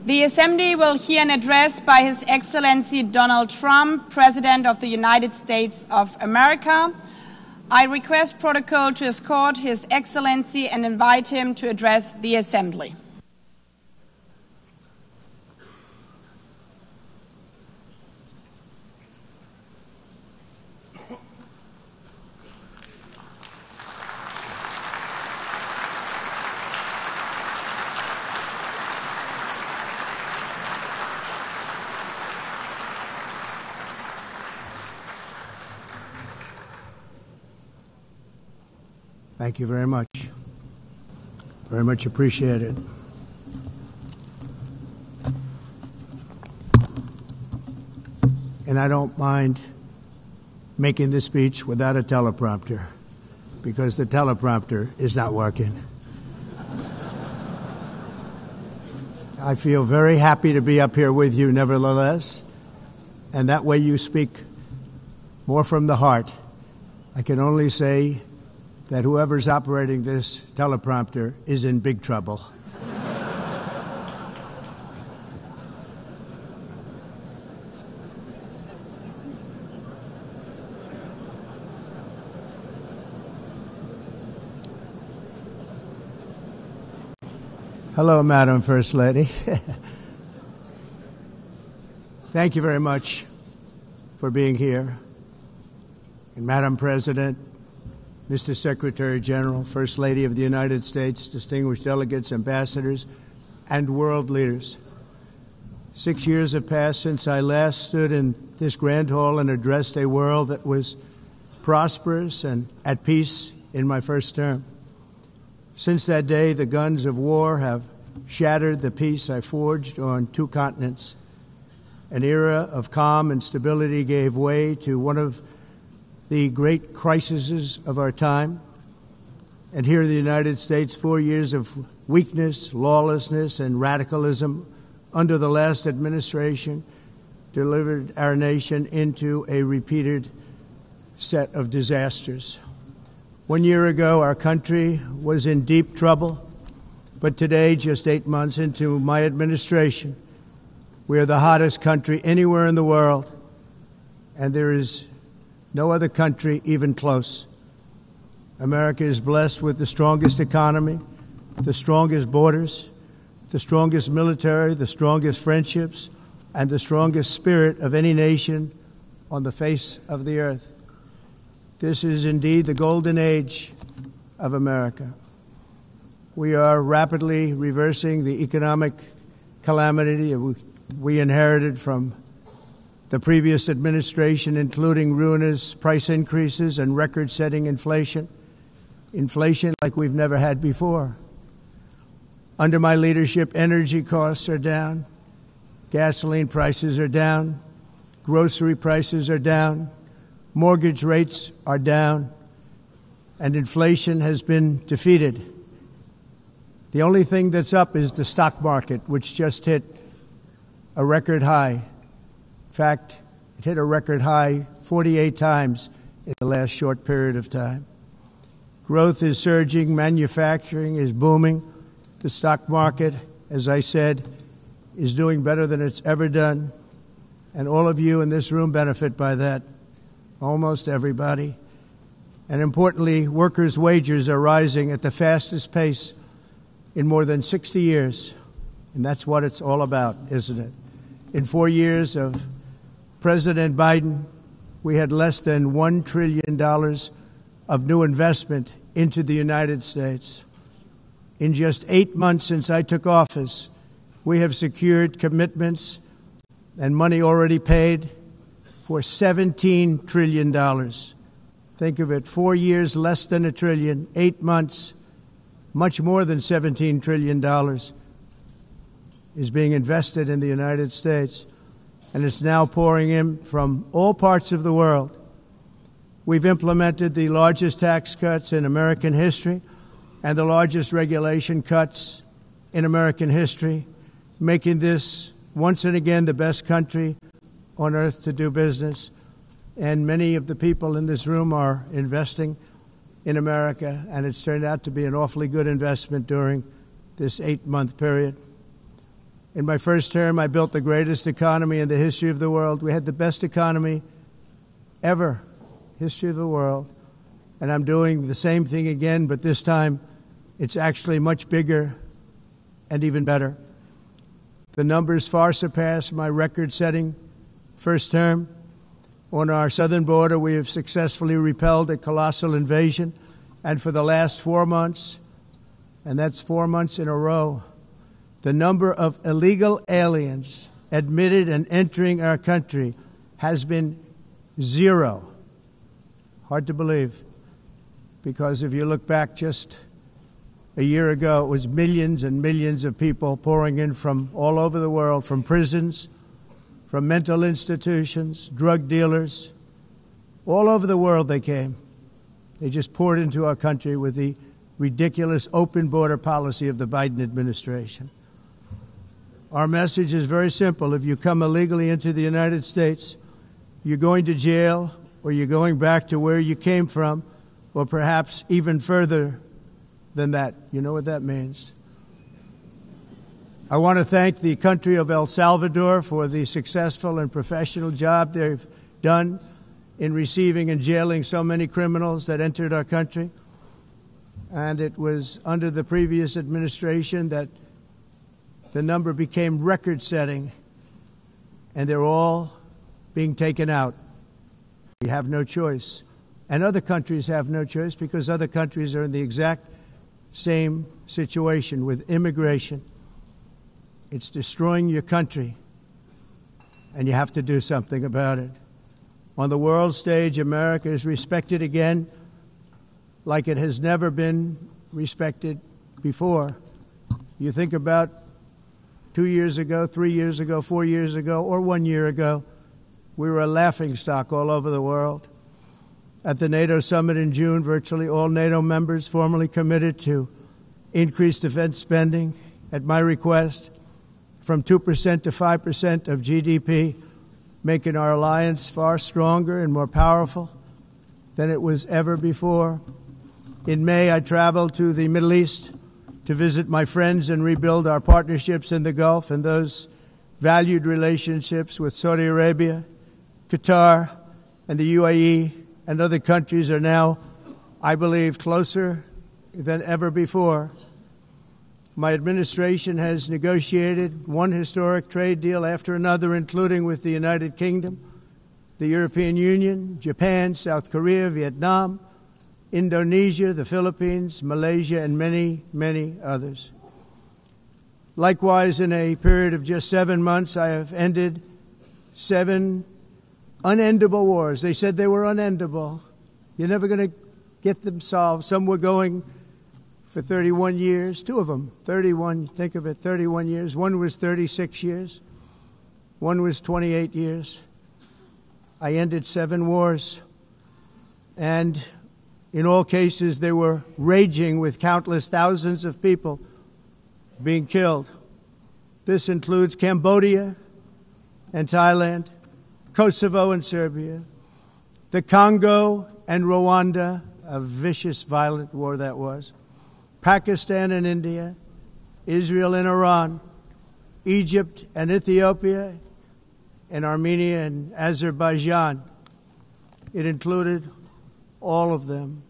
The Assembly will hear an address by His Excellency Donald Trump, President of the United States of America. I request protocol to escort His Excellency and invite him to address the Assembly. Thank you very much. Very much appreciated. And I don't mind making this speech without a teleprompter, because the teleprompter is not working. I feel very happy to be up here with you nevertheless, and that way you speak more from the heart. I can only say that whoever's operating this teleprompter is in big trouble. Hello, Madam First Lady. Thank you very much for being here. And Madam President, Mr. Secretary General, First Lady of the United States, distinguished delegates, ambassadors, and world leaders. 6 years have passed since I last stood in this grand hall and addressed a world that was prosperous and at peace in my first term. Since that day, the guns of war have shattered the peace I forged on 2 continents. An era of calm and stability gave way to one of the great crises of our time. And here in the United States, 4 years of weakness, lawlessness, and radicalism under the last administration delivered our nation into a repeated set of disasters. 1 year ago, our country was in deep trouble, but today, just 8 months into my administration, we are the hottest country anywhere in the world, and there is no other country even close. America is blessed with the strongest economy, the strongest borders, the strongest military, the strongest friendships, and the strongest spirit of any nation on the face of the earth. This is indeed the golden age of America. We are rapidly reversing the economic calamity we inherited from the previous administration, including ruinous price increases and record-setting inflation like we've never had before. Under my leadership, energy costs are down, gasoline prices are down, grocery prices are down, mortgage rates are down, and inflation has been defeated. The only thing that's up is the stock market, which just hit a record high. In fact, it hit a record high 48 times in the last short period of time. Growth is surging, manufacturing is booming. The stock market, as I said, is doing better than it's ever done. And all of you in this room benefit by that, almost everybody. And importantly, workers' wages are rising at the fastest pace in more than 60 years. And that's what it's all about, isn't it? In 4 years of President Biden, we had less than $1 trillion of new investment into the United States. In just 8 months since I took office, we have secured commitments and money already paid for $17 trillion. Think of it, 4 years, less than $1 trillion, 8 months, much more than $17 trillion is being invested in the United States. And it's now pouring in from all parts of the world. We've implemented the largest tax cuts in American history and the largest regulation cuts in American history, making this once and again the best country on earth to do business. And many of the people in this room are investing in America, and it's turned out to be an awfully good investment during this 8-month period. In my first term, I built the greatest economy in the history of the world. We had the best economy ever, history of the world. And I'm doing the same thing again, but this time it's actually much bigger and even better. The numbers far surpass my record-setting first term. On our southern border, we have successfully repelled a colossal invasion. And for the last 4 months, and that's 4 months in a row, the number of illegal aliens admitted and entering our country has been 0. Hard to believe, because if you look back just a year ago, it was millions and millions of people pouring in from all over the world, from prisons, from mental institutions, drug dealers. All over the world they came. They just poured into our country with the ridiculous open border policy of the Biden administration. Our message is very simple. If you come illegally into the United States, you're going to jail, or you're going back to where you came from, or perhaps even further than that. You know what that means. I want to thank the country of El Salvador for the successful and professional job they've done in receiving and jailing so many criminals that entered our country. And it was under the previous administration that the number became record-setting, and they're all being taken out. We have no choice. And other countries have no choice, because other countries are in the exact same situation with immigration. It's destroying your country, and you have to do something about it. On the world stage, America is respected again like it has never been respected before. You think about 2 years ago, 3 years ago, 4 years ago, or 1 year ago, we were a laughingstock all over the world. At the NATO summit in June, virtually all NATO members formally committed to increase defense spending at my request from 2% to 5% of GDP, making our alliance far stronger and more powerful than it was ever before. In May, I traveled to the Middle East to visit my friends and rebuild our partnerships in the Gulf and those valued relationships with Saudi Arabia, Qatar, and the UAE and other countries are now, I believe, closer than ever before. My administration has negotiated one historic trade deal after another, including with the United Kingdom, the European Union, Japan, South Korea, Vietnam, Indonesia, the Philippines, Malaysia, and many, many others. Likewise, in a period of just 7 months, I have ended 7 unendable wars. They said they were unendable. You're never going to get them solved. Some were going for 31 years, 2 of them, 31, think of it, 31 years. One was 36 years. One was 28 years. I ended 7 wars. And in all cases, they were raging with countless thousands of people being killed. This includes Cambodia and Thailand, Kosovo and Serbia, the Congo and Rwanda, a vicious, violent war that was, Pakistan and India, Israel and Iran, Egypt and Ethiopia, and Armenia and Azerbaijan. It included all of them.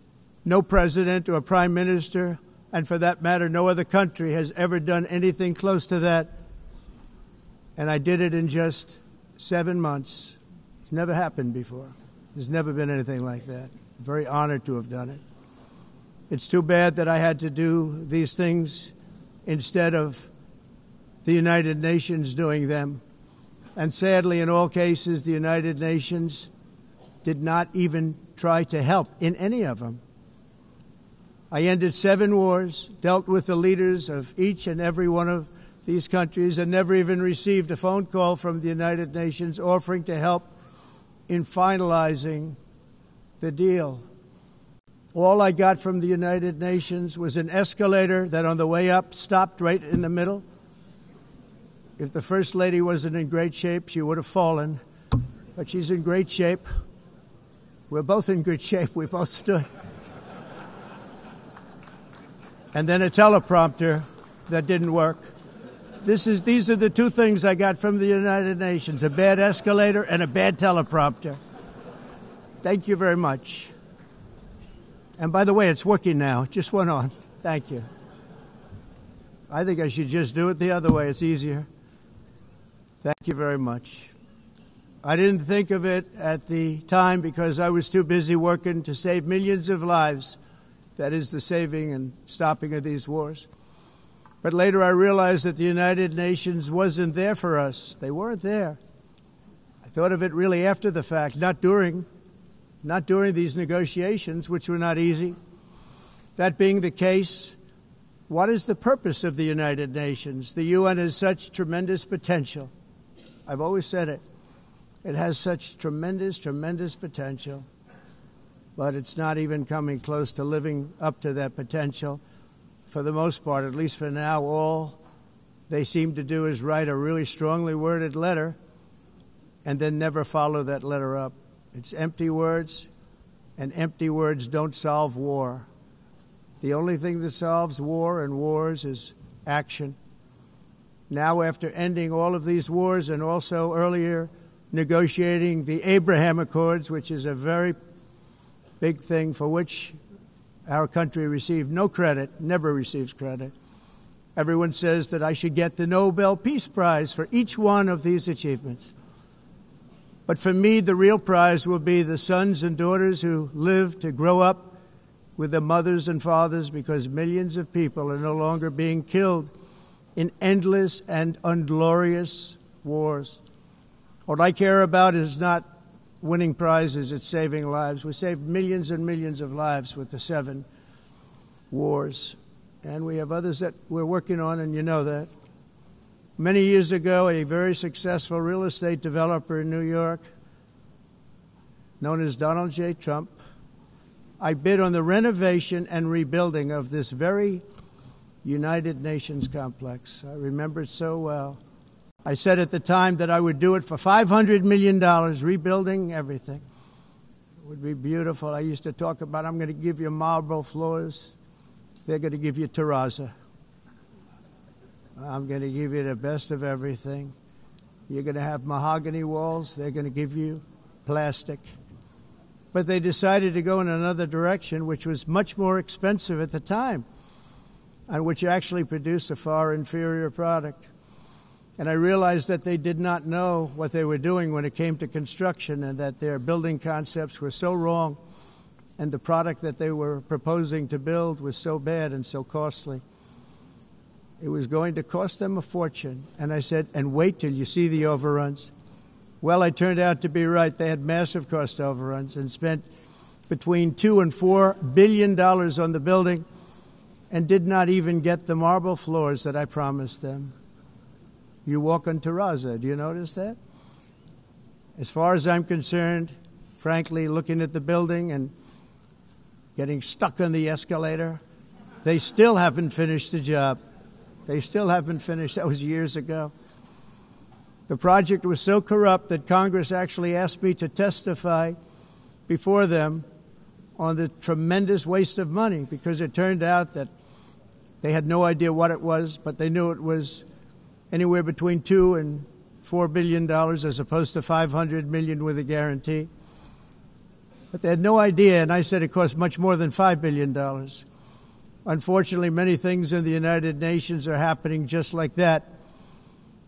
No president or prime minister, and for that matter, no other country has ever done anything close to that. And I did it in just 7 months. It's never happened before. There's never been anything like that. I'm very honored to have done it. It's too bad that I had to do these things instead of the United Nations doing them. And sadly, in all cases, the United Nations did not even try to help in any of them. I ended 7 wars, dealt with the leaders of each and every one of these countries, and never even received a phone call from the United Nations offering to help in finalizing the deal. All I got from the United Nations was an escalator that on the way up stopped right in the middle. If the First Lady wasn't in great shape, she would have fallen. But she's in great shape. We're both in good shape. We both stood. And then a teleprompter that didn't work. These are the two things I got from the United Nations, a bad escalator and a bad teleprompter. Thank you very much. And by the way, it's working now. It just went on. Thank you. I think I should just do it the other way. It's easier. Thank you very much. I didn't think of it at the time because I was too busy working to save millions of lives. That is the saving and stopping of these wars. But later I realized that the United Nations wasn't there for us. They weren't there. I thought of it really after the fact, not during these negotiations, which were not easy. That being the case, what is the purpose of the United Nations? The UN has such tremendous potential. I've always said it. It has such tremendous, tremendous potential, but it's not even coming close to living up to that potential. For the most part, at least for now, all they seem to do is write a really strongly worded letter and then never follow that letter up. It's empty words, and empty words don't solve war. The only thing that solves war and wars is action. Now, after ending all of these wars and also earlier negotiating the Abraham Accords, which is a very big thing for which our country received no credit, never receives credit. Everyone says that I should get the Nobel Peace Prize for each one of these achievements. But for me, the real prize will be the sons and daughters who live to grow up with their mothers and fathers, because millions of people are no longer being killed in endless and unglorious wars. What I care about is not winning prizes, it's saving lives. We saved millions and millions of lives with the 7 wars. And we have others that we're working on, and you know that. Many years ago, a very successful real estate developer in New York, known as Donald J. Trump, I bid on the renovation and rebuilding of this very United Nations complex. I remember it so well. I said at the time that I would do it for $500 million, rebuilding everything. It would be beautiful. I used to talk about, I'm going to give you marble floors. They're going to give you terrazzo. I'm going to give you the best of everything. You're going to have mahogany walls. They're going to give you plastic. But they decided to go in another direction, which was much more expensive at the time, and which actually produced a far inferior product. And I realized that they did not know what they were doing when it came to construction, and that their building concepts were so wrong, and the product that they were proposing to build was so bad and so costly. It was going to cost them a fortune. And I said, and wait till you see the overruns. Well, I turned out to be right. They had massive cost overruns and spent between $2 and $4 billion on the building and did not even get the marble floors that I promised them. You walk on terrazzo. Do you notice that? As far as I'm concerned, frankly, looking at the building and getting stuck on the escalator, they still haven't finished the job. They still haven't finished. That was years ago. The project was so corrupt that Congress actually asked me to testify before them on the tremendous waste of money, because it turned out that they had no idea what it was, but they knew it was anywhere between $2 and $4 billion as opposed to $500 million with a guarantee. But they had no idea, and I said it cost much more than $5 billion. Unfortunately, many things in the United Nations are happening just like that,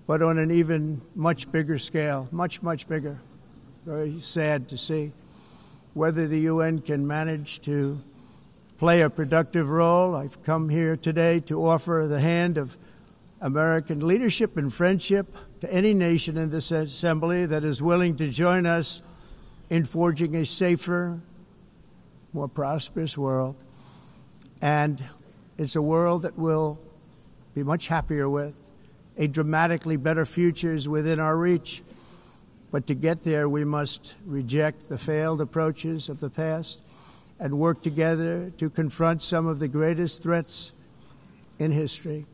but on an even much bigger scale, much, much bigger. Very sad to see. Whether the UN can manage to play a productive role, I've come here today to offer the hand of American leadership and friendship to any nation in this assembly that is willing to join us in forging a safer, more prosperous world. And it's a world that we'll be much happier with. A dramatically better future is within our reach. But to get there, we must reject the failed approaches of the past and work together to confront some of the greatest threats in history.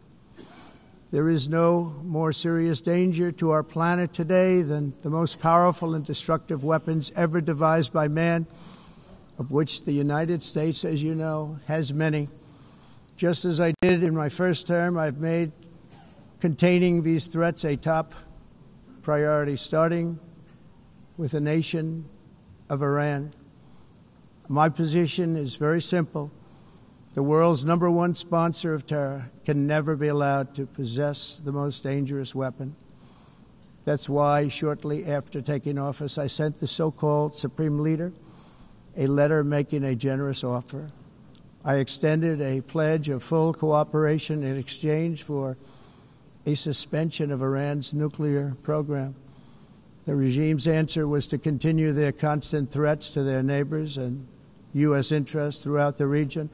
There is no more serious danger to our planet today than the most powerful and destructive weapons ever devised by man, of which the United States, as you know, has many. Just as I did in my first term, I've made containing these threats a top priority, starting with the nation of Iran. My position is very simple. The world's number one sponsor of terror can never be allowed to possess the most dangerous weapon. That's why, shortly after taking office, I sent the so-called Supreme Leader a letter making a generous offer. I extended a pledge of full cooperation in exchange for a suspension of Iran's nuclear program. The regime's answer was to continue their constant threats to their neighbors and U.S. interests throughout the region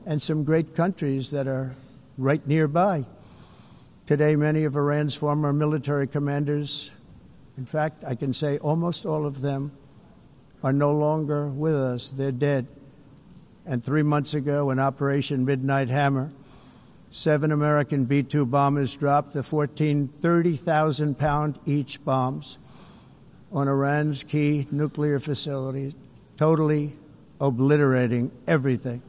and some great countries that are right nearby. Today, many of Iran's former military commanders, in fact, I can say almost all of them, are no longer with us. They're dead. And 3 months ago, in Operation Midnight Hammer, 7 American B-2 bombers dropped the 14 30,000-pound each bombs on Iran's key nuclear facilities, totally obliterating everything.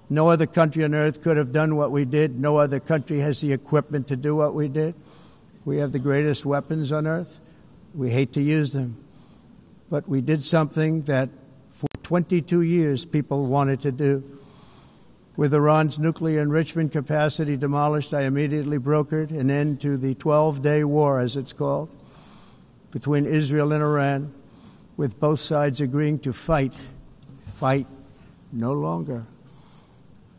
No other country on earth could have done what we did. No other country has the equipment to do what we did. We have the greatest weapons on earth. We hate to use them. But we did something that for 22 years people wanted to do. With Iran's nuclear enrichment capacity demolished, I immediately brokered an end to the 12-day war, as it's called, between Israel and Iran, with both sides agreeing to fight no longer.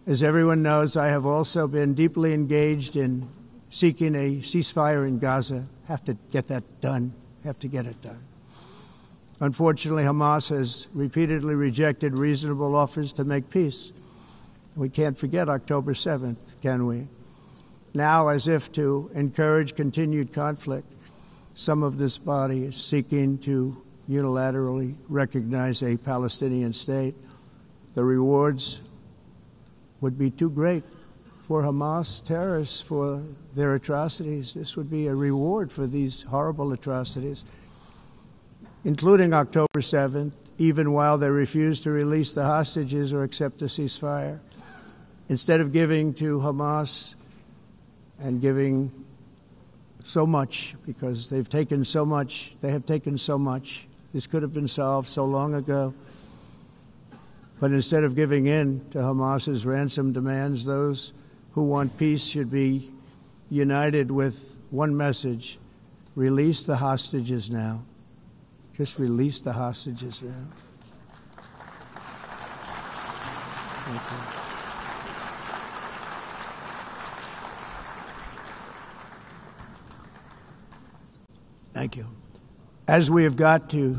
As everyone knows, I have also been deeply engaged in seeking a ceasefire in Gaza. Have to get that done. Have to get it done. Unfortunately, Hamas has repeatedly rejected reasonable offers to make peace. We can't forget October 7th, can we? Now, as if to encourage continued conflict, some of this body is seeking to unilaterally recognize a Palestinian state. The rewards would be too great for Hamas terrorists for their atrocities. This would be a reward for these horrible atrocities, including October 7th, even while they refuse to release the hostages or accept a ceasefire. Instead of giving to Hamas and giving so much, because they've taken so much, this could have been solved so long ago. But instead of giving in to Hamas's ransom demands, those who want peace should be united with one message: release the hostages now. Just release the hostages now. Thank you. Thank you. As we have got to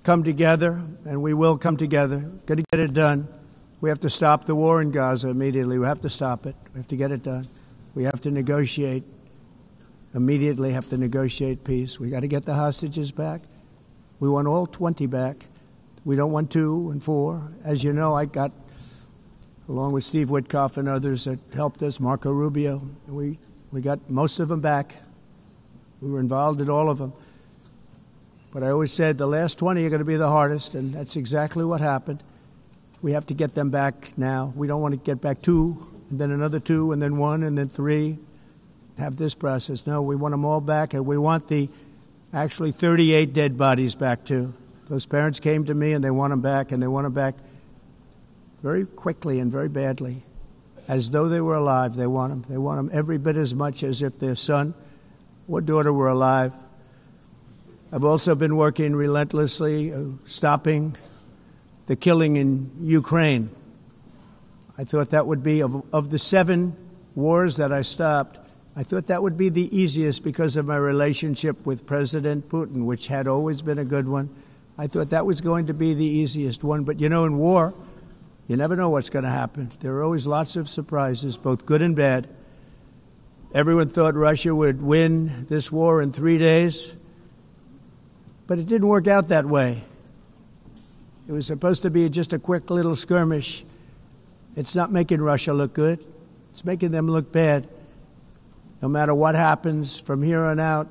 come together, and we will come together, got to get it done. We have to stop the war in Gaza immediately. We have to stop it. We have to get it done. We have to negotiate, immediately have to negotiate peace. We got to get the hostages back. We want all 20 back. We don't want 2 and 4. As you know, I got, along with Steve Witkoff and others that helped us, Marco Rubio, we got most of them back. We were involved in all of them. But I always said the last 20 are going to be the hardest, and that's exactly what happened. We have to get them back now. We don't want to get back 2, and then another 2, and then 1, and then 3. Have this process. No, we want them all back, and we want the actually 38 dead bodies back, too. Those parents came to me, and they want them back, and they want them back very quickly and very badly. As though they were alive, they want them. They want them every bit as much as if their son or daughter were alive. I've also been working relentlessly, stopping the killing in Ukraine. I thought that would be, of the 7 wars that I stopped, I thought that would be the easiest because of my relationship with President Putin, which had always been a good one. I thought that was going to be the easiest one. But, you know, in war, you never know what's going to happen. There are always lots of surprises, both good and bad. Everyone thought Russia would win this war in 3 days. But it didn't work out that way. It was supposed to be just a quick little skirmish. It's not making Russia look good. It's making them look bad. No matter what happens from here on out,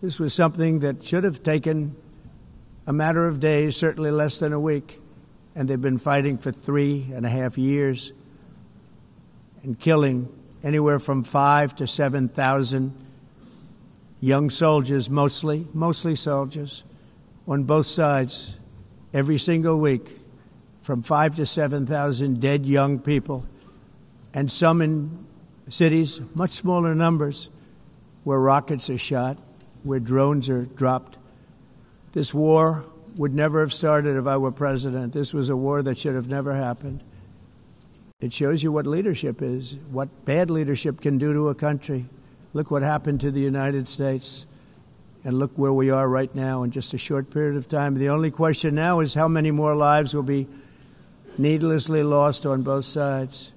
this was something that should have taken a matter of days, certainly less than a week. And they've been fighting for 3.5 years and killing anywhere from 5,000 to 7,000 young soldiers, mostly soldiers, on both sides every single week, from 5,000 to 7,000 dead young people, and some in cities, much smaller numbers, where rockets are shot, where drones are dropped. This war would never have started if I were president. This was a war that should have never happened. It shows you what leadership is, what bad leadership can do to a country. Look what happened to the United States, and look where we are right now in just a short period of time. The only question now is how many more lives will be needlessly lost on both sides.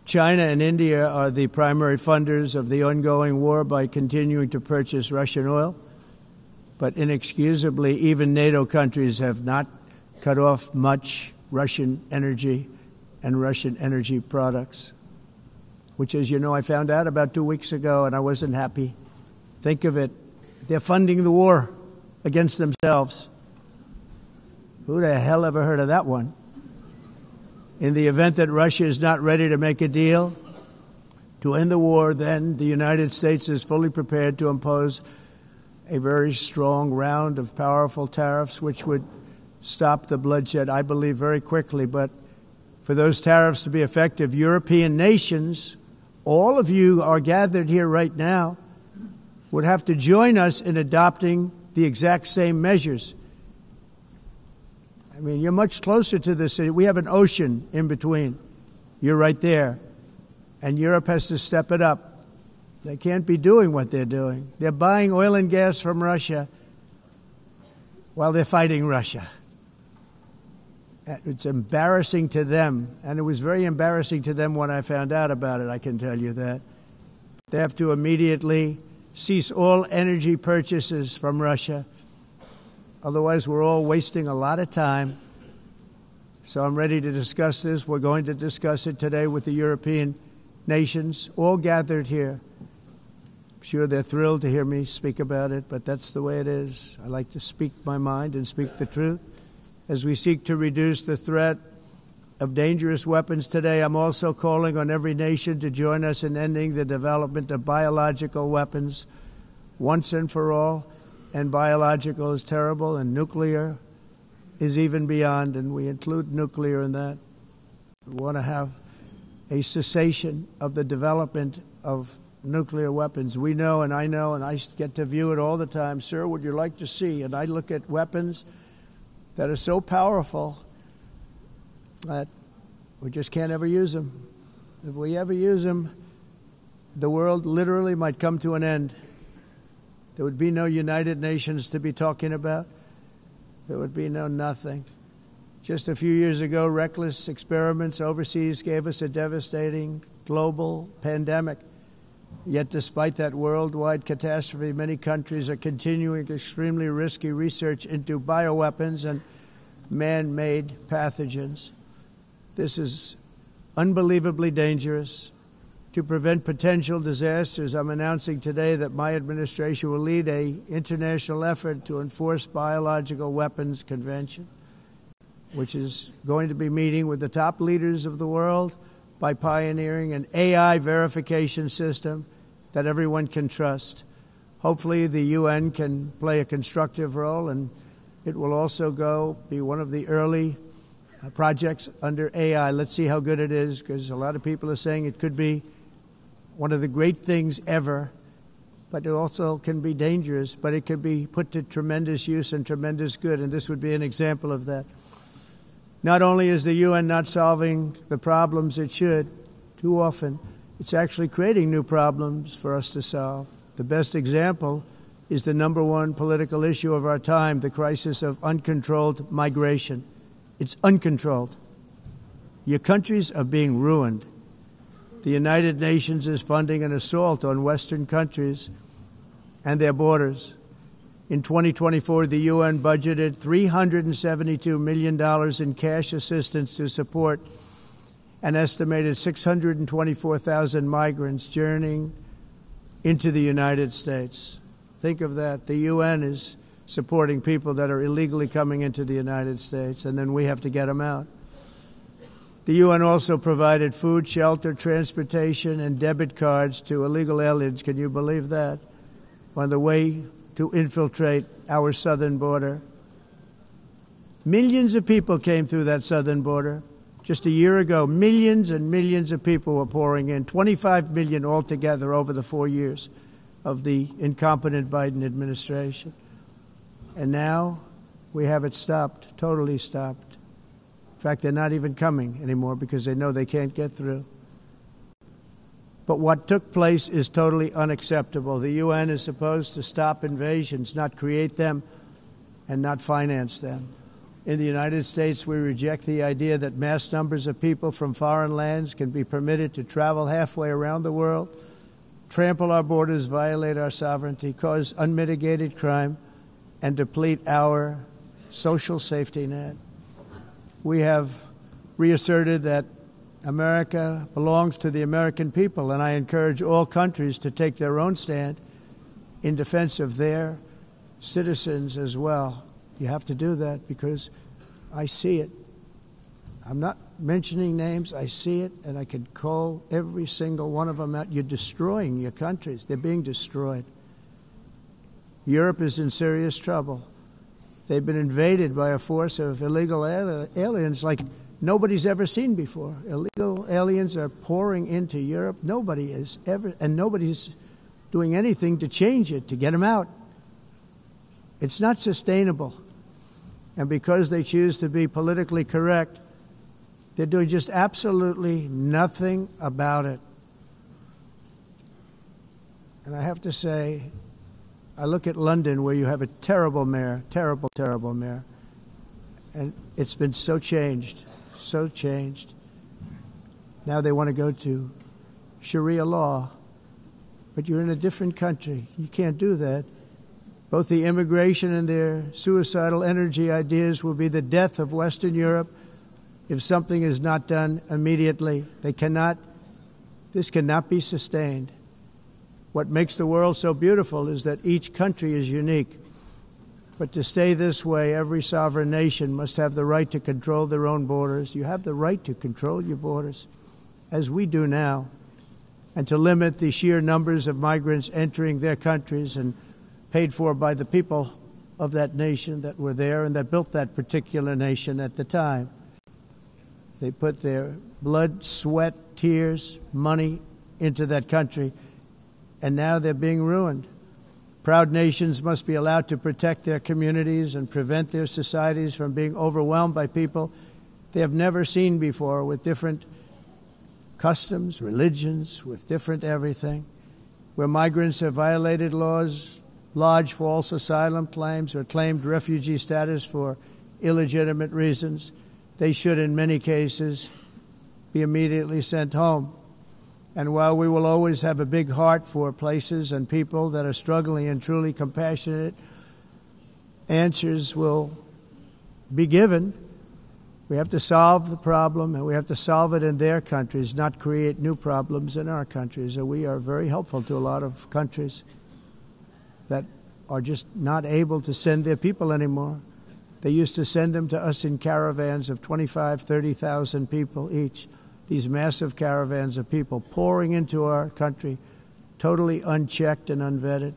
China and India are the primary funders of the ongoing war by continuing to purchase Russian oil. But inexcusably, even NATO countries have not cut off much Russian energy and Russian energy products, which, as you know, I found out about 2 weeks ago, and I wasn't happy. Think of it. They're funding the war against themselves. Who the hell ever heard of that one? In the event that Russia is not ready to make a deal to end the war, then the United States is fully prepared to impose a very strong round of powerful tariffs, which would stop the bloodshed, I believe, very quickly. But for those tariffs to be effective, European nations, all of you are gathered here right now, would have to join us in adopting the exact same measures. I mean, you're much closer to this. We have an ocean in between. You're right there. And Europe has to step it up. They can't be doing what they're doing. They're buying oil and gas from Russia while they're fighting Russia. It's embarrassing to them, and it was very embarrassing to them when I found out about it, I can tell you that. They have to immediately cease all energy purchases from Russia. Otherwise, we're all wasting a lot of time. So I'm ready to discuss this. We're going to discuss it today with the European nations, all gathered here. I'm sure they're thrilled to hear me speak about it, but that's the way it is. I like to speak my mind and speak the truth. As we seek to reduce the threat of dangerous weapons today, I'm also calling on every nation to join us in ending the development of biological weapons once and for all. And biological is terrible, and nuclear is even beyond, and we include nuclear in that. We want to have a cessation of the development of nuclear weapons. We know, and I get to view it all the time. Sir, would you like to see? And I look at weapons that are so powerful that we just can't ever use them. If we ever use them, the world literally might come to an end. There would be no United Nations to be talking about. There would be no nothing. Just a few years ago, reckless experiments overseas gave us a devastating global pandemic. Yet despite that worldwide catastrophe, many countries are continuing extremely risky research into bioweapons and man-made pathogens. This is unbelievably dangerous. To prevent potential disasters, I'm announcing today that my administration will lead an international effort to enforce Biological Weapons Convention, which is going to be meeting with the top leaders of the world by pioneering an AI verification system that everyone can trust. Hopefully the UN can play a constructive role, and it will also be one of the early projects under AI. Let's see how good it is, because a lot of people are saying it could be one of the great things ever, but it also can be dangerous, but it can be put to tremendous use and tremendous good, and this would be an example of that. Not only is the UN not solving the problems it should, too often, it's actually creating new problems for us to solve. The best example is the number one political issue of our time, the crisis of uncontrolled migration. It's uncontrolled. Your countries are being ruined. The United Nations is funding an assault on Western countries and their borders. In 2024, the UN budgeted $372 million in cash assistance to support an estimated 624,000 migrants journeying into the United States. Think of that. The UN is supporting people that are illegally coming into the United States, and then we have to get them out. The UN also provided food, shelter, transportation, and debit cards to illegal aliens. Can you believe that? On the way to infiltrate our southern border. Millions of people came through that southern border. Just a year ago, millions and millions of people were pouring in, 25 million altogether over the 4 years of the incompetent Biden administration. And now we have it stopped, totally stopped. In fact, they're not even coming anymore because they know they can't get through. But what took place is totally unacceptable. The UN is supposed to stop invasions, not create them and not finance them. In the United States, we reject the idea that mass numbers of people from foreign lands can be permitted to travel halfway around the world, trample our borders, violate our sovereignty, cause unmitigated crime, and deplete our social safety net. We have reasserted that America belongs to the American people, and I encourage all countries to take their own stand in defense of their citizens as well. You have to do that because I see it. I'm not mentioning names. I see it, and I could call every single one of them out. You're destroying your countries. They're being destroyed. Europe is in serious trouble. They've been invaded by a force of illegal aliens like nobody's ever seen before. Illegal aliens are pouring into Europe. Nobody is ever, and nobody's doing anything to change it, to get them out. It's not sustainable. And because they choose to be politically correct, they're doing just absolutely nothing about it. And I have to say, I look at London where you have a terrible mayor, terrible, terrible mayor. And it's been so changed, so changed. Now they want to go to Sharia law. But you're in a different country. You can't do that. Both the immigration and their suicidal energy ideas will be the death of Western Europe if something is not done immediately. This cannot be sustained. What makes the world so beautiful is that each country is unique. But to stay this way, every sovereign nation must have the right to control their own borders. You have the right to control your borders, as we do now, and to limit the sheer numbers of migrants entering their countries and paid for by the people of that nation that were there and that built that particular nation at the time. They put their blood, sweat, tears, money into that country, and now they're being ruined. Proud nations must be allowed to protect their communities and prevent their societies from being overwhelmed by people they have never seen before, with different customs, religions, with different everything. Where migrants have violated laws, lodged false asylum claims, or claimed refugee status for illegitimate reasons, they should, in many cases, be immediately sent home. And while we will always have a big heart for places and people that are struggling and truly compassionate, answers will be given. We have to solve the problem, and we have to solve it in their countries, not create new problems in our countries. And we are very helpful to a lot of countries that are just not able to send their people anymore. They used to send them to us in caravans of 25,000, 30,000 people each. These massive caravans of people pouring into our country, totally unchecked and unvetted.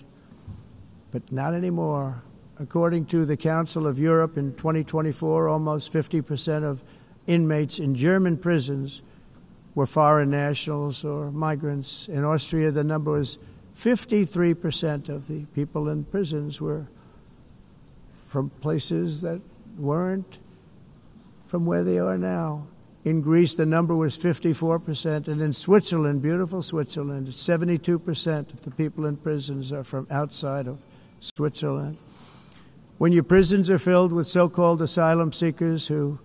But not anymore. According to the Council of Europe, in 2024, almost 50% of inmates in German prisons were foreign nationals or migrants. In Austria, the number was 53% of the people in prisons were from places that weren't from where they are now. In Greece, the number was 54%, and in Switzerland, beautiful Switzerland, 72% of the people in prisons are from outside of Switzerland. When your prisons are filled with so-called asylum seekers who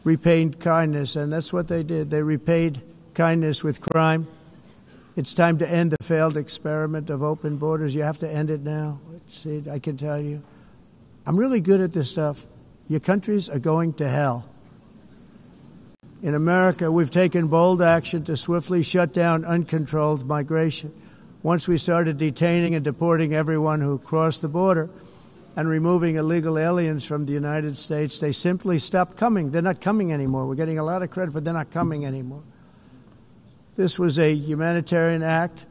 repaid kindness, and that's what they did, they repaid kindness with crime, it's time to end the failed experiment of open borders. You have to end it now. I can tell you. I'm really good at this stuff. Your countries are going to hell. In America, we've taken bold action to swiftly shut down uncontrolled migration. Once we started detaining and deporting everyone who crossed the border, and removing illegal aliens from the United States, they simply stopped coming. They're not coming anymore. We're getting a lot of credit, but they're not coming anymore. This was a humanitarian act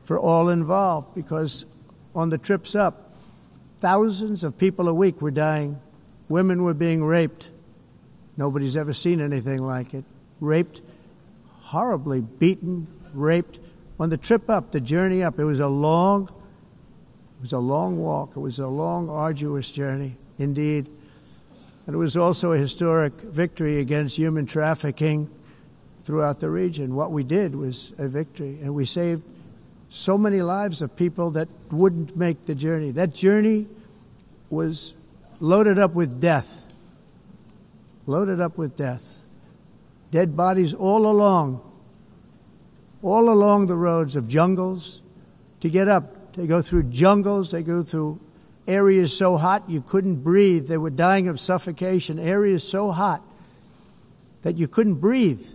for all involved, because on the trips up, thousands of people a week were dying. Women were being raped. Nobody's ever seen anything like it. Raped, horribly beaten, raped. On the trip up, the journey up, it was a long walk. It was a long, arduous journey, indeed. And it was also a historic victory against human trafficking throughout the region. What we did was a victory, and we saved so many lives of people that wouldn't make the journey. That journey was loaded up with death. Loaded up with death. Dead bodies all along the roads of jungles to get up. They go through jungles, they go through areas so hot you couldn't breathe. They were dying of suffocation, areas so hot that you couldn't breathe.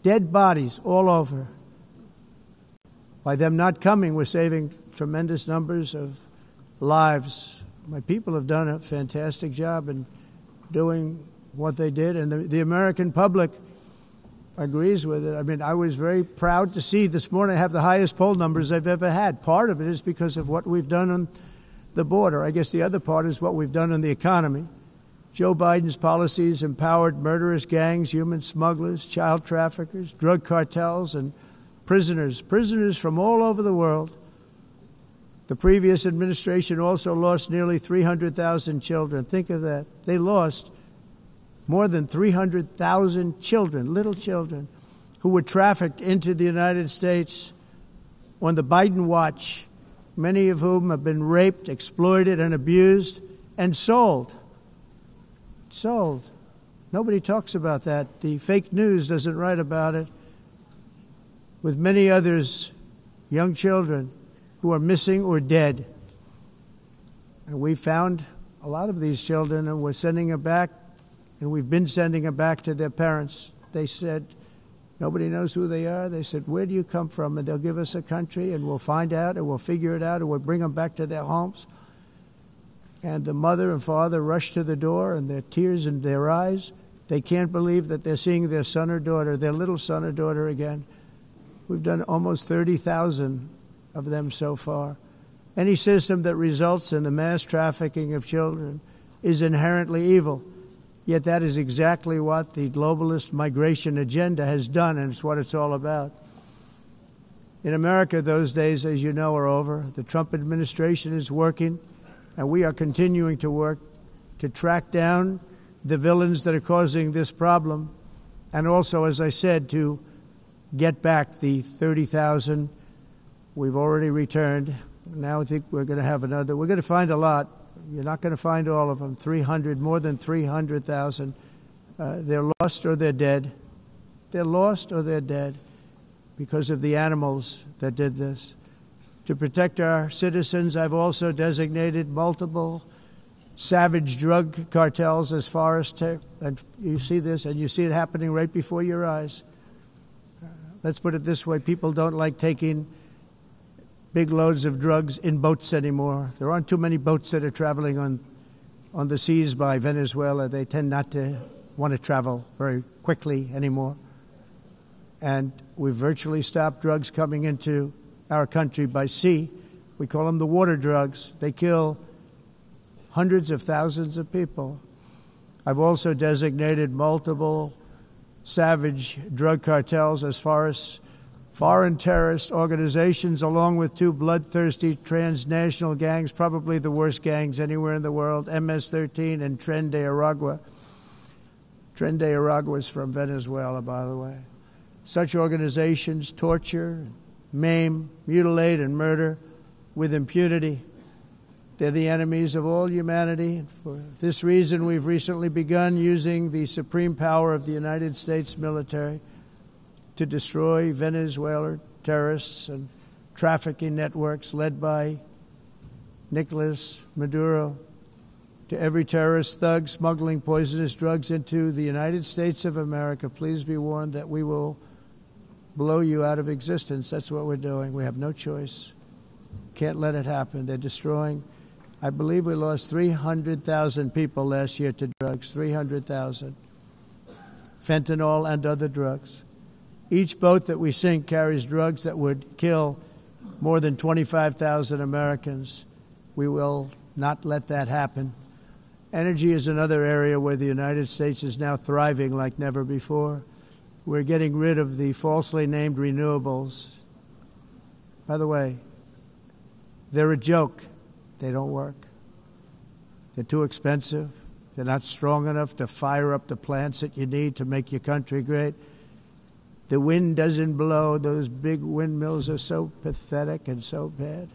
Dead bodies all over. By them not coming, we're saving tremendous numbers of lives. My people have done a fantastic job in doing what they did, and the American public agrees with it. I mean, I was very proud to see this morning I have the highest poll numbers I've ever had. Part of it is because of what we've done on the border. I guess the other part is what we've done on the economy. Joe Biden's policies empowered murderous gangs, human smugglers, child traffickers, drug cartels, and prisoners from all over the world. The previous administration also lost nearly 300,000 children. Think of that. They lost more than 300,000 children, little children, who were trafficked into the United States on the Biden watch, many of whom have been raped, exploited, and abused, and sold. Sold. Nobody talks about that. The fake news doesn't write about it. With many others, young children who are missing or dead. And we found a lot of these children, and we're sending them back, and we've been sending them back to their parents. They said, nobody knows who they are. They said, where do you come from? And they'll give us a country, and we'll find out, and we'll figure it out, and we'll bring them back to their homes. And the mother and father rush to the door, and their tears in their eyes. They can't believe that they're seeing their son or daughter, their little son or daughter again. We've done almost 30,000 of them so far. Any system that results in the mass trafficking of children is inherently evil. Yet that is exactly what the globalist migration agenda has done, and it's what it's all about. In America, those days, as you know, are over. The Trump administration is working, and we are continuing to work to track down the villains that are causing this problem, and also, as I said, to get back the 30,000 we've already returned. Now I think we're going to have another. We're going to find a lot. You're not going to find all of them. More than 300,000. They're lost or they're dead. They're lost or they're dead because of the animals that did this. To protect our citizens, I've also designated multiple savage drug cartels as far as and you see this, and you see it happening right before your eyes. Let's put it this way. People don't like taking big loads of drugs in boats anymore. There aren't too many boats that are traveling on the seas by Venezuela. They tend not to want to travel very quickly anymore. And we've virtually stopped drugs coming into our country by sea. We call them the water drugs. They kill hundreds of thousands of people. I've also designated multiple savage drug cartels as far as foreign terrorist organizations, along with two bloodthirsty transnational gangs, probably the worst gangs anywhere in the world, MS-13 and Tren de Aragua. Tren de Aragua is from Venezuela, by the way. Such organizations torture, maim, mutilate, and murder with impunity. They're the enemies of all humanity. For this reason, we've recently begun using the supreme power of the United States military to destroy Venezuelan terrorists and trafficking networks led by Nicolas Maduro. To every terrorist thug smuggling poisonous drugs into the United States of America, please be warned that we will blow you out of existence. That's what we're doing. We have no choice. Can't let it happen. They're destroying I believe we lost 300,000 people last year to drugs, 300,000. Fentanyl and other drugs. Each boat that we sink carries drugs that would kill more than 25,000 Americans. We will not let that happen. Energy is another area where the United States is now thriving like never before. We're getting rid of the falsely named renewables. By the way, they're a joke. They don't work. They're too expensive. They're not strong enough to fire up the plants that you need to make your country great. The wind doesn't blow. Those big windmills are so pathetic and so bad,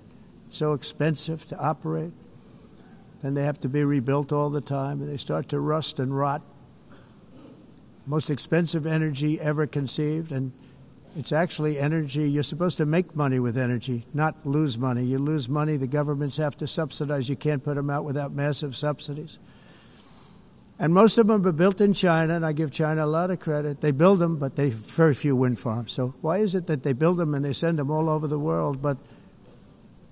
so expensive to operate. Then they have to be rebuilt all the time, and they start to rust and rot. Most expensive energy ever conceived, and it's actually energy. You're supposed to make money with energy, not lose money. You lose money, the governments have to subsidize. You can't put them out without massive subsidies. And most of them are built in China, and I give China a lot of credit. They build them, but they have very few wind farms. So why is it that they build them and they send them all over the world, but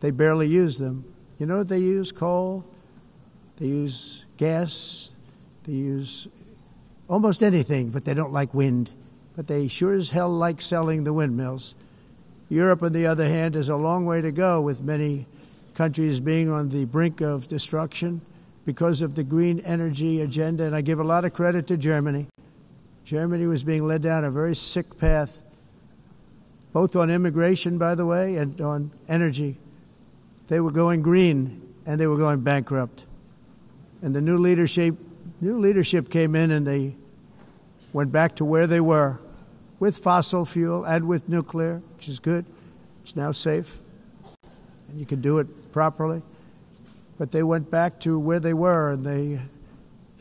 they barely use them? You know what they use? Coal. They use gas. They use almost anything, but they don't like wind. But they sure as hell like selling the windmills. Europe, on the other hand, has a long way to go, with many countries being on the brink of destruction because of the green energy agenda. And I give a lot of credit to Germany. Germany was being led down a very sick path, both on immigration, by the way, and on energy. They were going green, and they were going bankrupt. And the new leadership came in, and they went back to where they were, with fossil fuel and with nuclear, which is good. It's now safe, and you can do it properly. But they went back to where they were, and they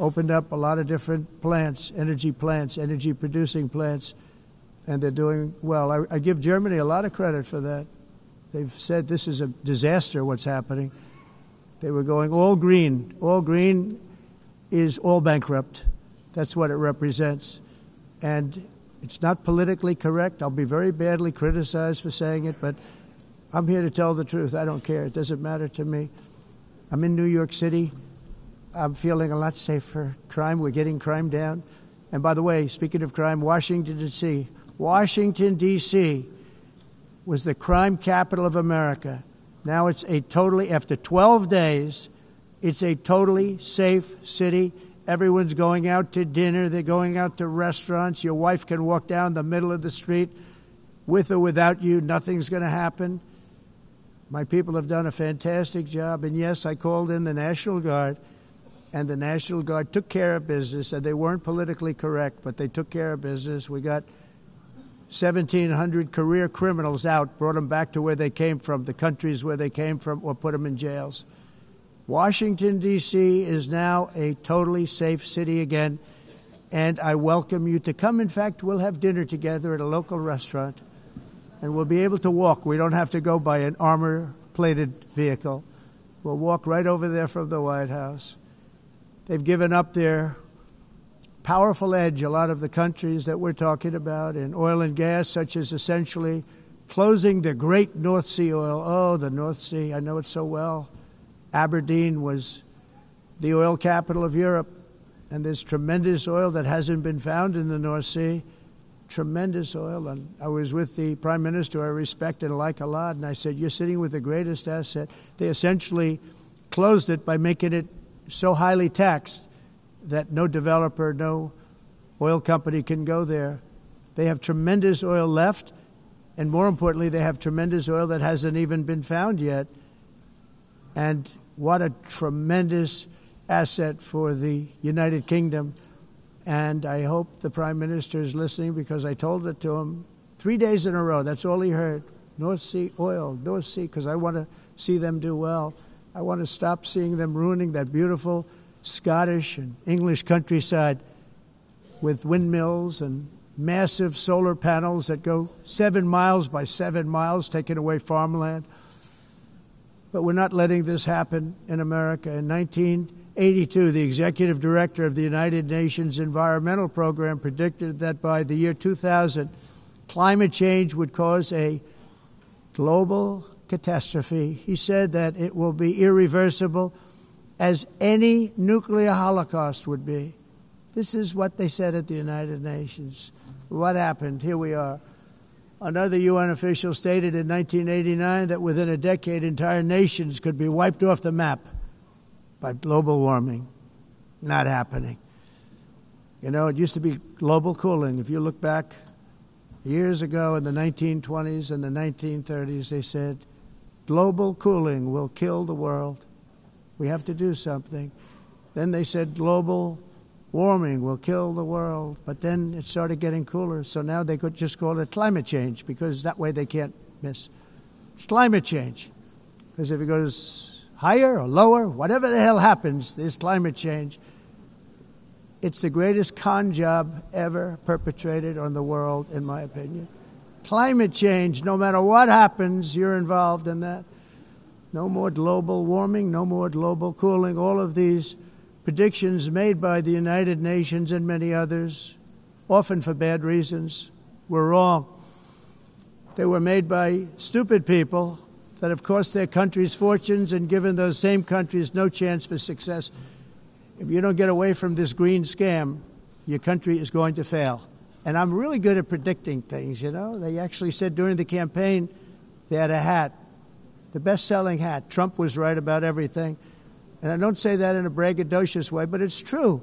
opened up a lot of different plants, energy-producing plants, and they're doing well. I give Germany a lot of credit for that. They've said this is a disaster, what's happening. They were going all green. All green is all bankrupt. That's what it represents. And it's not politically correct. I'll be very badly criticized for saying it, but I'm here to tell the truth. I don't care. It doesn't matter to me. I'm in New York City. I'm feeling a lot safer. Crime, we're getting crime down. And by the way, speaking of crime, Washington, D.C. Washington, D.C. was the crime capital of America. Now it's after 12 days, it's a totally safe city. Everyone's going out to dinner. They're going out to restaurants. Your wife can walk down the middle of the street with or without you. Nothing's going to happen. My people have done a fantastic job. And yes, I called in the National Guard, and the National Guard took care of business. And they weren't politically correct, but they took care of business. We got 1,700 career criminals out, brought them back to where they came from, the countries where they came from, or put them in jails. Washington, D.C. is now a totally safe city again, and I welcome you to come. In fact, we'll have dinner together at a local restaurant, and we'll be able to walk. We don't have to go by an armor-plated vehicle. We'll walk right over there from the White House. They've given up their powerful edge, a lot of the countries that we're talking about, in oil and gas, such as essentially closing the great North Sea oil. Oh, the North Sea, I know it so well. Aberdeen was the oil capital of Europe, and there's tremendous oil that hasn't been found in the North Sea, tremendous oil. And I was with the Prime Minister I respect and like a lot, and I said, you're sitting with the greatest asset. They essentially closed it by making it so highly taxed that no developer, no oil company can go there. They have tremendous oil left, and more importantly, they have tremendous oil that hasn't even been found yet. And what a tremendous asset for the United Kingdom. And I hope the Prime Minister is listening, because I told it to him 3 days in a row. That's all he heard. North Sea oil, North Sea, because I want to see them do well. I want to stop seeing them ruining that beautiful Scottish and English countryside with windmills and massive solar panels that go 7 miles by 7 miles, taking away farmland. But we're not letting this happen in America. In 1982, the executive director of the United Nations Environmental Program predicted that by the year 2000, climate change would cause a global catastrophe. He said that it will be irreversible, as any nuclear holocaust would be. This is what they said at the United Nations. What happened? Here we are. Another UN official stated in 1989 that within a decade, entire nations could be wiped off the map by global warming. Not happening. You know, it used to be global cooling. If you look back years ago in the 1920s and the 1930s, they said, global cooling will kill the world. We have to do something. Then they said global warming will kill the world. But then it started getting cooler, so now they could just call it climate change, because that way they can't miss. It's climate change. Because if it goes higher or lower, whatever the hell happens, there's climate change. It's the greatest con job ever perpetrated on the world, in my opinion. Climate change, no matter what happens, you're involved in that. No more global warming, no more global cooling. All of these predictions made by the United Nations and many others, often for bad reasons, were wrong. They were made by stupid people that have cost their countries fortunes and given those same countries no chance for success. If you don't get away from this green scam, your country is going to fail. And I'm really good at predicting things, you know. They actually said during the campaign they had a hat, the best-selling hat. Trump was right about everything. And I don't say that in a braggadocious way, but it's true.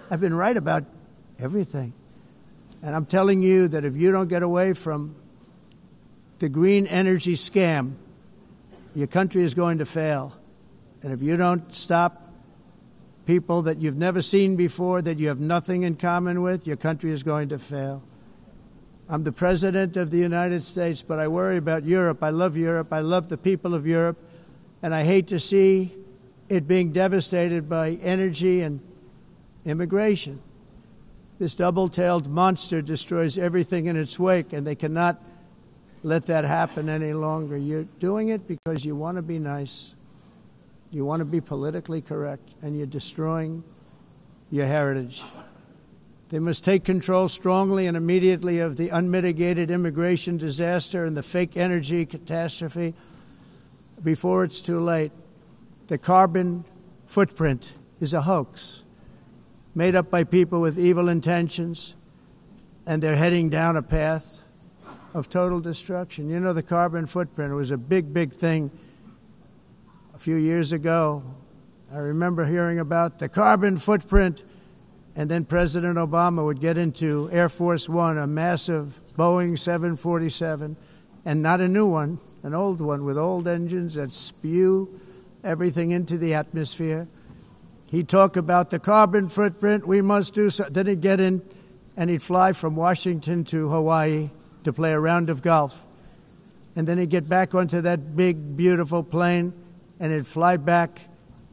I've been right about everything. And I'm telling you that if you don't get away from the green energy scam, your country is going to fail. And if you don't stop people that you've never seen before, that you have nothing in common with, your country is going to fail. I'm the President of the United States, but I worry about Europe. I love Europe. I love the people of Europe. And I hate to see it being devastated by energy and immigration. This double-tailed monster destroys everything in its wake, and they cannot let that happen any longer. You're doing it because you want to be nice. You want to be politically correct, and you're destroying your heritage. They must take control strongly and immediately of the unmitigated immigration disaster and the fake energy catastrophe before it's too late. The carbon footprint is a hoax made up by people with evil intentions, and they're heading down a path of total destruction. You know, the carbon footprint was a big, big thing a few years ago. I remember hearing about the carbon footprint, and then President Obama would get into Air Force One, a massive Boeing 747, and not a new one, an old one with old engines that spew everything into the atmosphere. He'd talk about the carbon footprint, we must do so. Then he'd get in and he'd fly from Washington to Hawaii to play a round of golf. And then he'd get back onto that big, beautiful plane and he'd fly back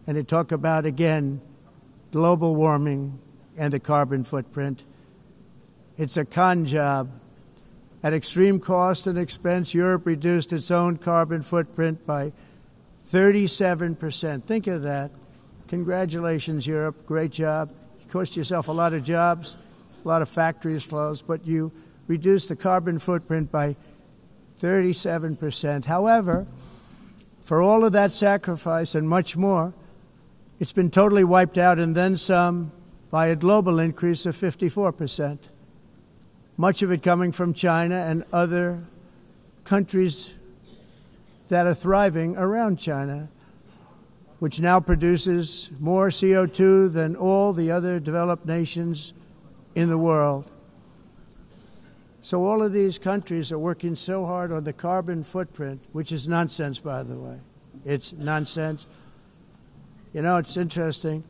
and he'd talk about, again, global warming and the carbon footprint. It's a con job. At extreme cost and expense, Europe reduced its own carbon footprint by 37%. Think of that. Congratulations, Europe. Great job. You cost yourself a lot of jobs, a lot of factories closed, but you reduced the carbon footprint by 37%. However, for all of that sacrifice and much more, it's been totally wiped out and then some by a global increase of 54%. Much of it coming from China and other countries that are thriving around China, which now produces more CO2 than all the other developed nations in the world. So all of these countries are working so hard on the carbon footprint, which is nonsense, by the way. It's nonsense. You know, it's interesting.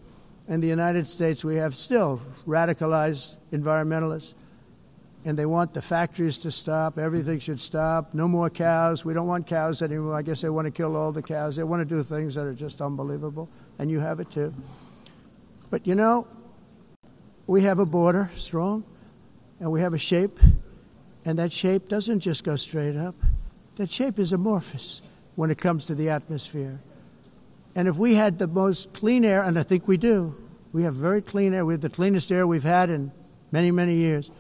In the United States, we have still radicalized environmentalists, and they want the factories to stop. Everything should stop. No more cows. We don't want cows anymore. I guess they want to kill all the cows. They want to do things that are just unbelievable, and you have it too. But, you know, we have a border, strong, and we have a shape, and that shape doesn't just go straight up. That shape is amorphous when it comes to the atmosphere. And if we had the most clean air, and I think we do, we have very clean air. We have the cleanest air we've had in many, many years.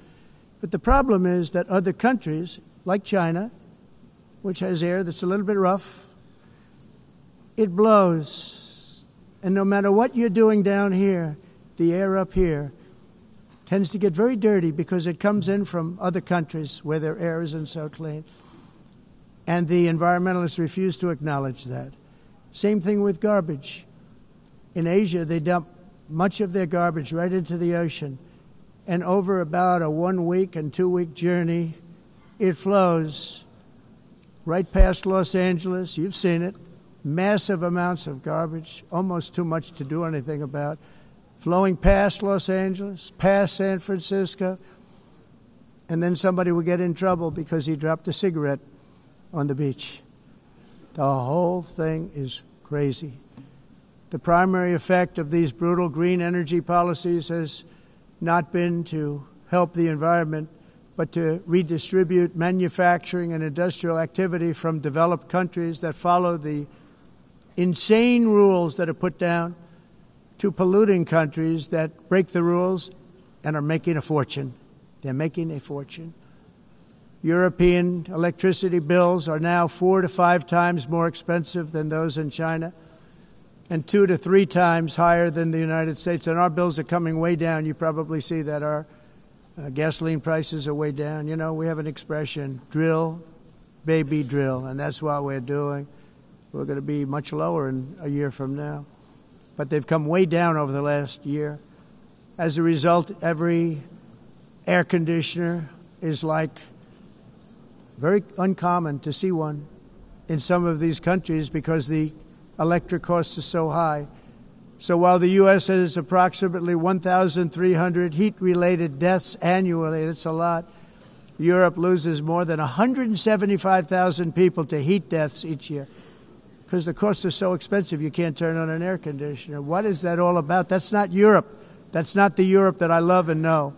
But the problem is that other countries, like China, which has air that's a little bit rough, it blows. And no matter what you're doing down here, the air up here tends to get very dirty because it comes in from other countries where their air isn't so clean. And the environmentalists refuse to acknowledge that. Same thing with garbage. In Asia, they dump much of their garbage right into the ocean. And over about a 1 week and 2 week journey, it flows right past Los Angeles. You've seen it. Massive amounts of garbage, almost too much to do anything about, flowing past Los Angeles, past San Francisco, and then somebody will get in trouble because he dropped a cigarette on the beach. The whole thing is crazy. The primary effect of these brutal green energy policies has not been to help the environment, but to redistribute manufacturing and industrial activity from developed countries that follow the insane rules that are put down to polluting countries that break the rules and are making a fortune. They're making a fortune. European electricity bills are now 4 to 5 times more expensive than those in China and 2 to 3 times higher than the United States. And our bills are coming way down. You probably see that our gasoline prices are way down. You know, we have an expression, drill, baby, drill, and that's what we're doing. We're going to be much lower in a year from now. But they've come way down over the last year. As a result, every air conditioner is like very uncommon to see one in some of these countries because the electric costs are so high. So while the U.S. has approximately 1,300 heat-related deaths annually, that's a lot, Europe loses more than 175,000 people to heat deaths each year because the costs are so expensive you can't turn on an air conditioner. What is that all about? That's not Europe. That's not the Europe that I love and know.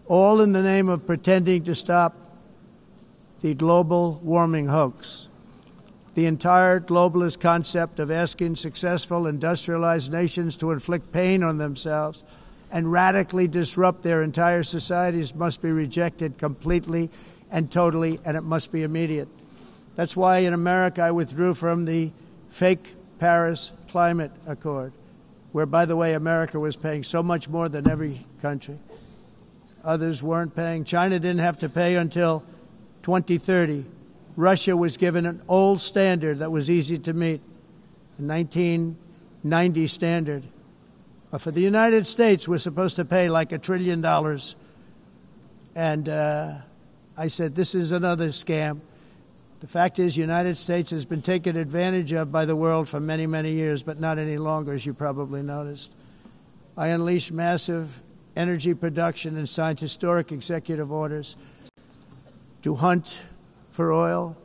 All in the name of pretending to stop the global warming hoax. The entire globalist concept of asking successful industrialized nations to inflict pain on themselves and radically disrupt their entire societies must be rejected completely and totally, and it must be immediate. That's why in America I withdrew from the fake Paris Climate Accord, where, by the way, America was paying so much more than every country. Others weren't paying. China didn't have to pay until 2030. Russia was given an old standard that was easy to meet, a 1990 standard. But for the United States, we're supposed to pay like $1 trillion. And I said, this is another scam. The fact is, the United States has been taken advantage of by the world for many, many years, but not any longer, as you probably noticed. I unleashed massive energy production and signed historic executive orders to hunt for oil,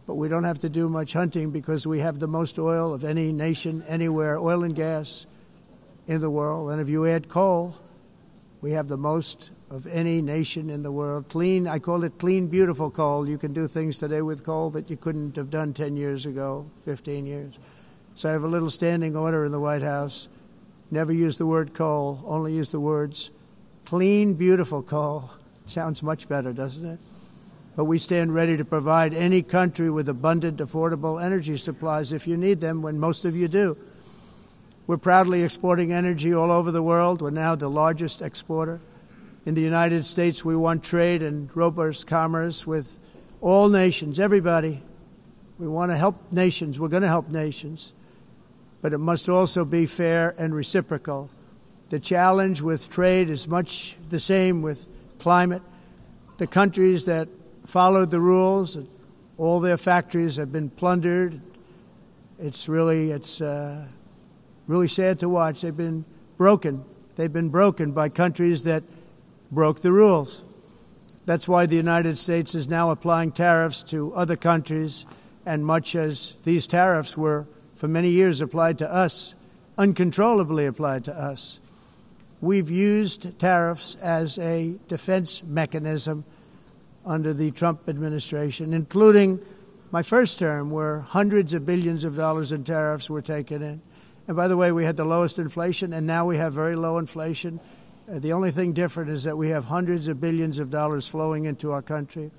but we don't have to do much hunting because we have the most oil of any nation anywhere, oil and gas in the world. And if you add coal, we have the most of any nation in the world. Clean, I call it clean, beautiful coal. You can do things today with coal that you couldn't have done 10 years ago, 15 years. So I have a little standing order in the White House. Never use the word coal, only use the words clean, beautiful coal. Sounds much better, doesn't it? But we stand ready to provide any country with abundant, affordable energy supplies if you need them, when most of you do. We're proudly exporting energy all over the world. We're now the largest exporter. In the United States, we want trade and robust commerce with all nations, everybody. We want to help nations. We're going to help nations. But it must also be fair and reciprocal. The challenge with trade is much the same with climate. The countries that followed the rules, all their factories have been plundered. It's really sad to watch. They've been broken. They've been broken by countries that broke the rules. That's why the United States is now applying tariffs to other countries, and much as these tariffs were for many years applied to us, uncontrollably applied to us. We've used tariffs as a defense mechanism under the Trump administration, including my first term, where hundreds of billions of dollars in tariffs were taken in. And by the way, we had the lowest inflation, and now we have very low inflation. The only thing different is that we have hundreds of billions of dollars flowing into our country.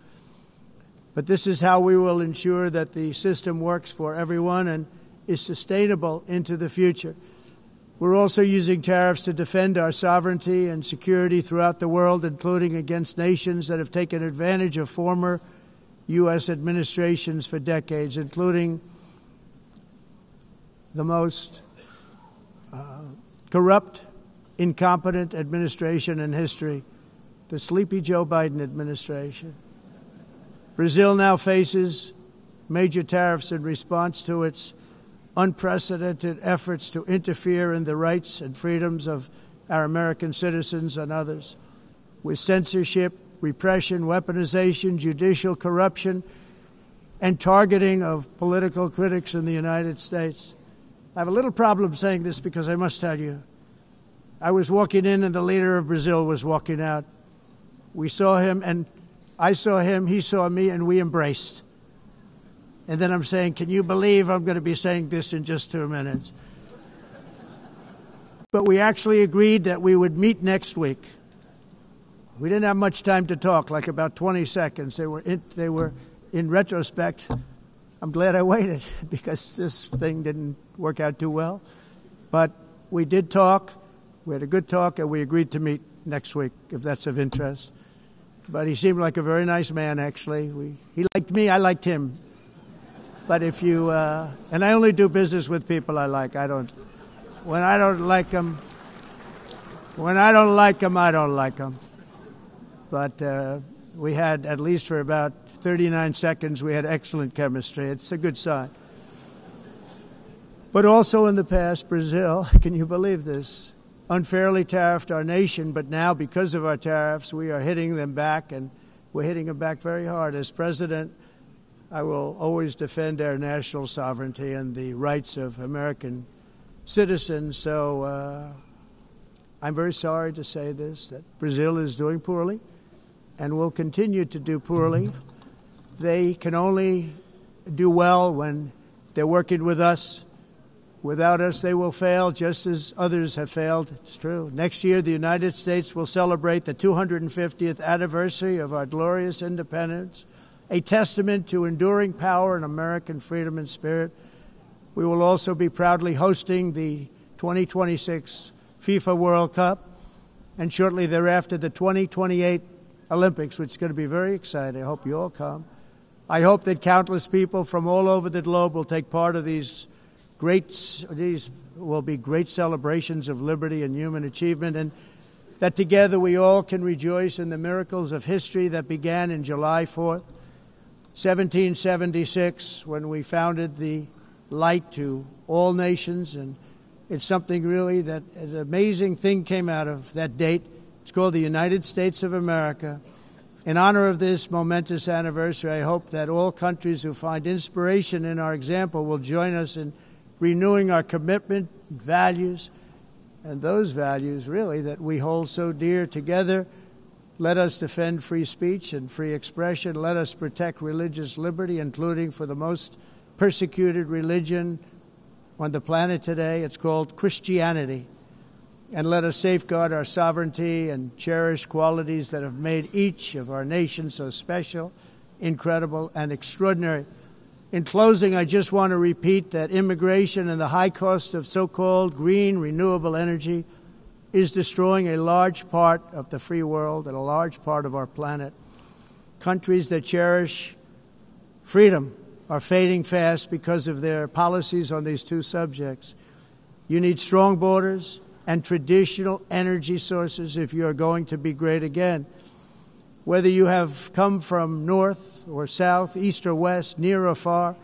But this is how we will ensure that the system works for everyone, and is sustainable into the future. We're also using tariffs to defend our sovereignty and security throughout the world, including against nations that have taken advantage of former U.S. administrations for decades, including the most corrupt, incompetent administration in history, the sleepy Joe Biden administration. Brazil now faces major tariffs in response to its unprecedented efforts to interfere in the rights and freedoms of our American citizens and others, with censorship, repression, weaponization, judicial corruption, and targeting of political critics in the United States. I have a little problem saying this because I must tell you, I was walking in and the leader of Brazil was walking out. We saw him and I saw him, he saw me, and we embraced. And then I'm saying, can you believe I'm going to be saying this in just 2 minutes? But we actually agreed that we would meet next week. We didn't have much time to talk, like about 20 seconds. They were in retrospect, I'm glad I waited because this thing didn't work out too well. But we did talk. We had a good talk, and we agreed to meet next week, if that's of interest. But he seemed like a very nice man, actually. He liked me, I liked him. But if you, and I only do business with people I like. When I don't like them, I don't like them. But we had, at least for about 39 seconds, we had excellent chemistry. It's a good sign. But also in the past, Brazil, can you believe this, unfairly tariffed our nation, but now because of our tariffs, we are hitting them back, and we're hitting them back very hard. As president, I will always defend our national sovereignty and the rights of American citizens. So I'm very sorry to say this, that Brazil is doing poorly and will continue to do poorly. They can only do well when they're working with us. Without us, they will fail, just as others have failed. It's true. Next year, the United States will celebrate the 250th anniversary of our glorious independence, a testament to enduring power and American freedom and spirit. We will also be proudly hosting the 2026 FIFA World Cup, and shortly thereafter the 2028 Olympics, which is going to be very exciting. I hope you all come. I hope that countless people from all over the globe will take part of these will be great celebrations of liberty and human achievement, and that together we all can rejoice in the miracles of history that began in July 4th, 1776, when we founded the light to all nations. And it's something really that an amazing thing came out of that date. It's called the United States of America. In honor of this momentous anniversary, I hope that all countries who find inspiration in our example will join us in renewing our commitment, values, and those values really that we hold so dear together. Let us defend free speech and free expression. Let us protect religious liberty, including for the most persecuted religion on the planet today. It's called Christianity. And let us safeguard our sovereignty and cherish qualities that have made each of our nations so special, incredible, and extraordinary. In closing, I just want to repeat that immigration and the high cost of so-called green renewable energy is destroying a large part of the free world and a large part of our planet. Countries that cherish freedom are fading fast because of their policies on these two subjects. You need strong borders and traditional energy sources if you are going to be great again. Whether you have come from north or south, east or west, near or far,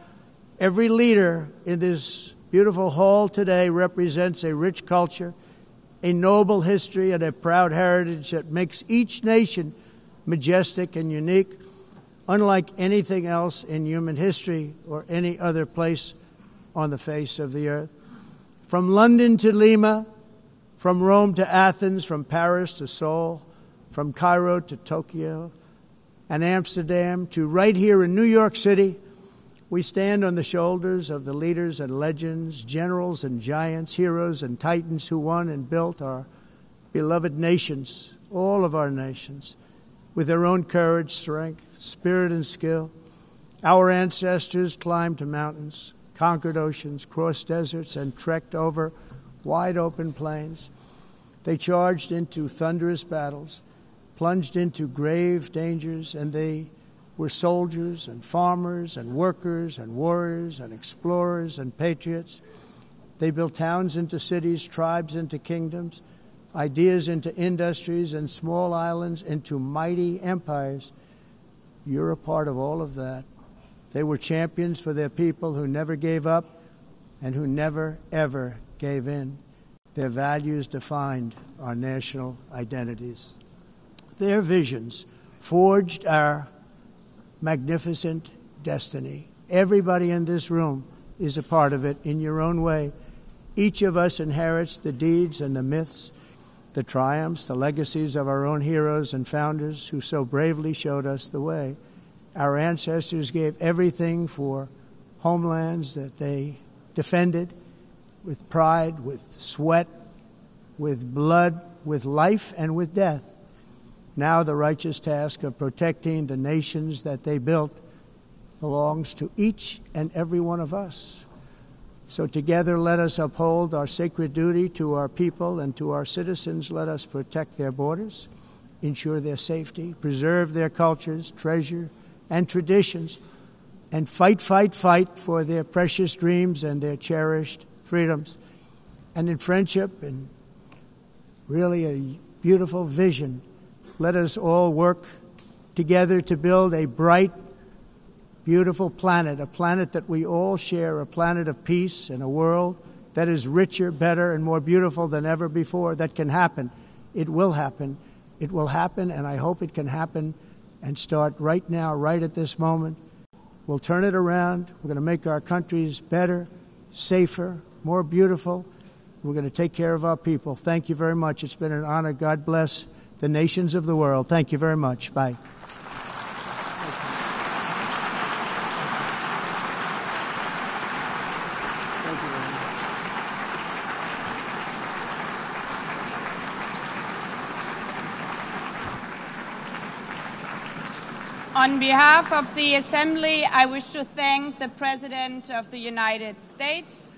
every leader in this beautiful hall today represents a rich culture, a noble history, and a proud heritage that makes each nation majestic and unique, unlike anything else in human history or any other place on the face of the earth. From London to Lima, from Rome to Athens, from Paris to Seoul, from Cairo to Tokyo and Amsterdam to right here in New York City, we stand on the shoulders of the leaders and legends, generals and giants, heroes and titans who won and built our beloved nations, all of our nations, with their own courage, strength, spirit, and skill. Our ancestors climbed mountains, conquered oceans, crossed deserts, and trekked over wide open plains. They charged into thunderous battles, plunged into grave dangers, and they were soldiers and farmers and workers and warriors and explorers and patriots. They built towns into cities, tribes into kingdoms, ideas into industries, and small islands into mighty empires. You're a part of all of that. They were champions for their people who never gave up and who never, ever gave in. Their values defined our national identities. Their visions forged our magnificent destiny. Everybody in this room is a part of it in your own way. Each of us inherits the deeds and the myths, the triumphs, the legacies of our own heroes and founders who so bravely showed us the way. Our ancestors gave everything for homelands that they defended with pride, with sweat, with blood, with life, and with death. Now the righteous task of protecting the nations that they built belongs to each and every one of us. So together let us uphold our sacred duty to our people and to our citizens. Let us protect their borders, ensure their safety, preserve their cultures, treasure, and traditions, and fight for their precious dreams and their cherished freedoms. And in friendship and really a beautiful vision, let us all work together to build a bright, beautiful planet, a planet that we all share, a planet of peace and a world that is richer, better, and more beautiful than ever before. That can happen. It will happen. It will happen, and I hope it can happen and start right now, right at this moment. We'll turn it around. We're going to make our countries better, safer, more beautiful. We're going to take care of our people. Thank you very much. It's been an honor. God bless the nations of the world. Thank you very much. Bye. On behalf of the Assembly, I wish to thank the President of the United States,